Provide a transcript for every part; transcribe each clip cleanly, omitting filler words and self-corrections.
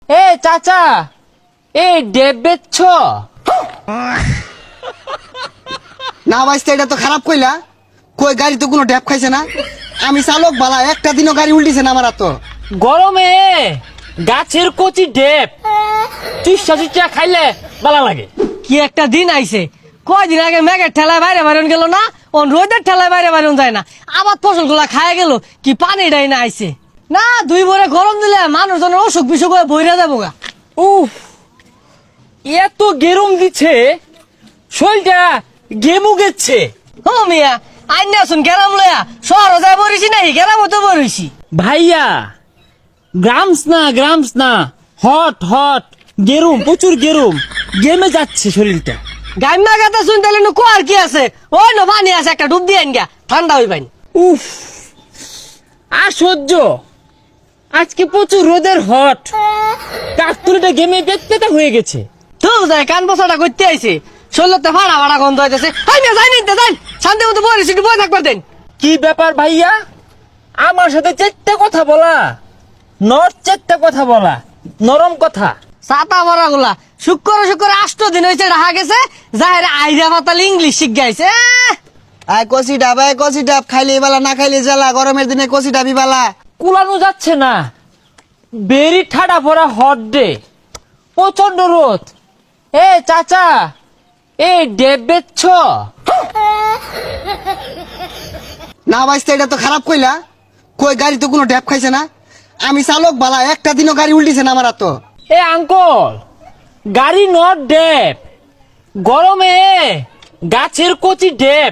এ চাচা, এই ডেব বেচছ? না ভাইস্তা, এটা তো খারাপ কইলা। কই গাড়ি তো কোনো ড্যাপ খাইছে না। আমি চালক বালা, একটা দিনও গাড়ি উল্টিছে না আমার তো। গরমে গাছের কচি ডেব চুষা চুষা খাইলে ভালো লাগে। কি একটা দিন আইছে, কয়দিন আগে মেঘের ঠেলায় বাইরে বাইরন গেল না, ও রোদের ঠেলায় বাইরে বাইরন যায় না। আবার ফসল গুলা খায় গেল, কি পানি ডাই না আইছে না। দুই ভরে গরম দিলে মানুষজনের অসুখ বিসুখ হয়ে বইরা যাবো গা। উফ, এত গেরম দিচ্ছে, শরীরটা গেমু গেছে। ও মিয়া, আইন আসুন গেলাম লয়া, শহর যায় বরিছি নাই, গেলাম তো বরিছি। ভাইয়া, গ্রামস না, হট হট গেরুম, প্রচুর গেরুম, গেমে যাচ্ছে শরীরটা। গাইমা গাতা শুন তাহলে নু কোয়ার কি আছে, ওই নো পানি আছে, একটা ডুব দিয়ে আইন গা, ঠান্ডা হই পাইন। উফ, আর সহ্য। আজকে প্রচুর রোদের হট, কাকতুলিটা গেমে পেতে হয়ে গেছে। তো যায় কান বসাটা করতে আইছে, শরীরতে ফাড়া ফাড়া গন্ধ হইতেছে। আই না যাই নিতে যাই, শান্তি মতো বরিছি, একটু বই থাকবার দেন। কি ব্যাপার ভাইয়া, আমার সাথে চেট্টা কথা বলা, চেট্টা কথা বলা, নরম কথা। ছাতা ভরা গুলা শুক্র 8 দিন হয়েছে রাহা গেছে, যাহের আইরা পাতাল ইংলিশ শিখ গাইছে। আয় কষি ডাব খাইলে বালা, না খাইলে জ্বালা। গরমের দিনে কষি ডাবি বালা। কুলানো যাচ্ছে না, বেরি ঠাডা ভরা হট ডে, প্রচন্ড রোদ। এ চাচা, এই ডেব বেচছ? না ভাইস্তা, এটা তো খারাপ কইলা। কই গাড়ি তো কোনো ড্যাপ খাইছে না। আমি চালক বালা, একটা দিনও গাড়ি উল্টিছে না আমার তো। এ আঙ্কল, গাড়ি নট ডেব, গরমে গাছের কচি ডেব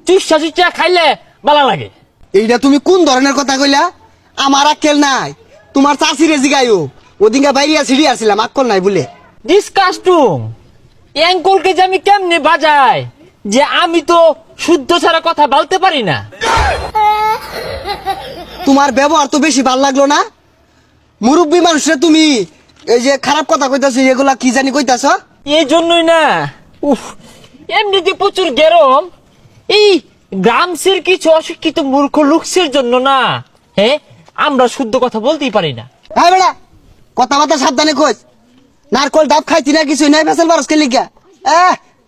চুষা চুষা খাইলে ভালো লাগে। এইটা তুমি কোন ধরনের কথা কইলা? আমার আক্কেল নাই। তোমার চাষিরে জিগাইও, ওদিনকে বাইরিয়া সিঁড়ি আসছিলাম, আক্কল নাই বলে। ডিসকাস্টুম, অ্যাঙ্কলকে যে আমি কেমনে বাজাই, যে আমি তো শুদ্ধ ছাড়া কথা বলতে পারি না। তোমার ব্যবহার তো বেশি ভাল লাগলো না। মুরব্বী মানুষরা তুমি এই যে খারাপ কথা কইতাছো, এগুলা কি জানি কইতাছ। এই জন্যই না, উফ, এমনিতে প্রচুর গরম। এই গ্রামসের কিছু অশিক্ষিত মূর্খ লোকসের জন্য না, হ্যাঁ, আমরা শুদ্ধ কথা বলতেই পারি না। হ্যাঁ বেড়া, কথাবার্তা সাবধানে কইস। নারকল ডাব খাইতি না, কিছু নাই, ফেসাল বারস কে লিখা।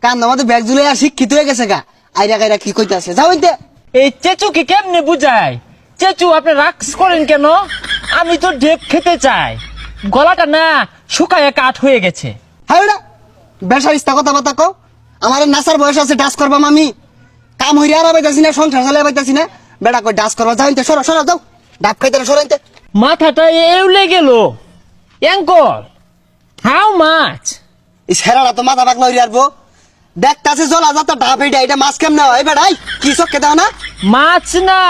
কান আমাদের ব্যাগ জুলে আর শিক্ষিত হয়ে গেছে গা। আইরা গাইরা কি কইতাছে, যাও ইনতে। এই চেচুকে কেমনে বুঝায়? চেচু, আপনি রাক্স করেন কেন? আমি তো ডেপ খেতে চাই, গলাটা না শুকায় কাঠ হয়ে গেছে। হ্যাঁ বেড়া, বেসার ইস্তা কথাবার্তা কও। আমার নাসার বয়স আছে, ডাস করবাম আমি। কাম হইরে আর পাইতাছি না, সংসার চালাই পাইতাছি না। বেড়া কই ডাস করবা, যাও ইনতে, সরো সরো, যাও। ডাব খাইতে না, সরো ইনতে। মাথাটা এউলে গেল। Uncle, how much? এই ছেড়াটা তো মাথা পাকলা হইরে আসবো। দেখতাছে জলা যাতা ডাব, এটা মাছ কেমনে হয় বেড়াই? কি চক্কে দাও না? মাছ না,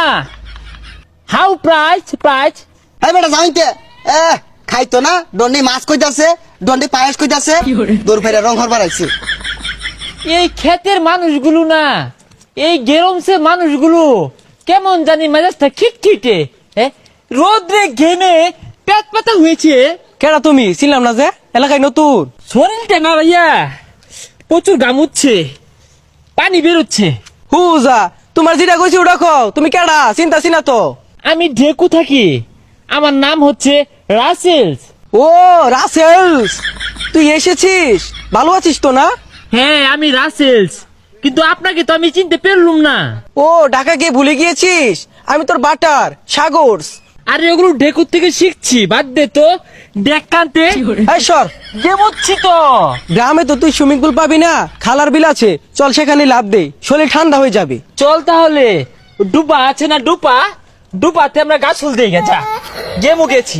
হাউ প্রাইস? হ্যাঁ বেটা, যাও ইনতে। খাইতো না, দন্ডি মাছ কইতাছে, দন্ডি পায়েস কইতাছে, দূর ফেরে রং হরবার আইছে। এই ক্ষেতের মানুষগুলো না, এই গেরমসে মানুষগুলো কেমন জানি মেজাজটা খিটখিটে, হ্যাঁ, রোদ্রে ঘেমে পেট পাতা হয়েছে। কেডা তুমি? ছিলাম না যে, এলাকায় নতুন। শরীরটা না ভাইয়া, প্রচুর গামুচ্ছে, পানি বেরোচ্ছে। হুজা, তোমার যেটা কইছি ওটা কও। তুমি কেডা? চিন্তা চিনা তো। আমি ঢেকু থাকি, আমার নাম হচ্ছে রাসেলস। ও রাসেলস, তুই এসেছিস? ভালো আছিস তো না? হ্যাঁ, আমি রাসেলস, কিন্তু আপনাকে তো আমি চিনতে পারলুম না। ও ঢাকা গিয়ে ভুলে গিয়েছিস? আমি তোর বাটার সাগরস। আরে ওগুলো ঢেকুর থেকে শিখছি, বাদ দে তো। দেখ কান্তে এই সর, গেমুচ্ছি তো। গ্রামে তো তুই সুইমিং পুল পাবি না, খালার বিল আছে, চল সেখানে লাভ দে, শরীর ঠান্ডা হয়ে যাবে। চল তাহলে, ডুবা আছে না, ডুপাতে আমরা গাছ ফুল দিয়ে গেছা, গেমু গেছি।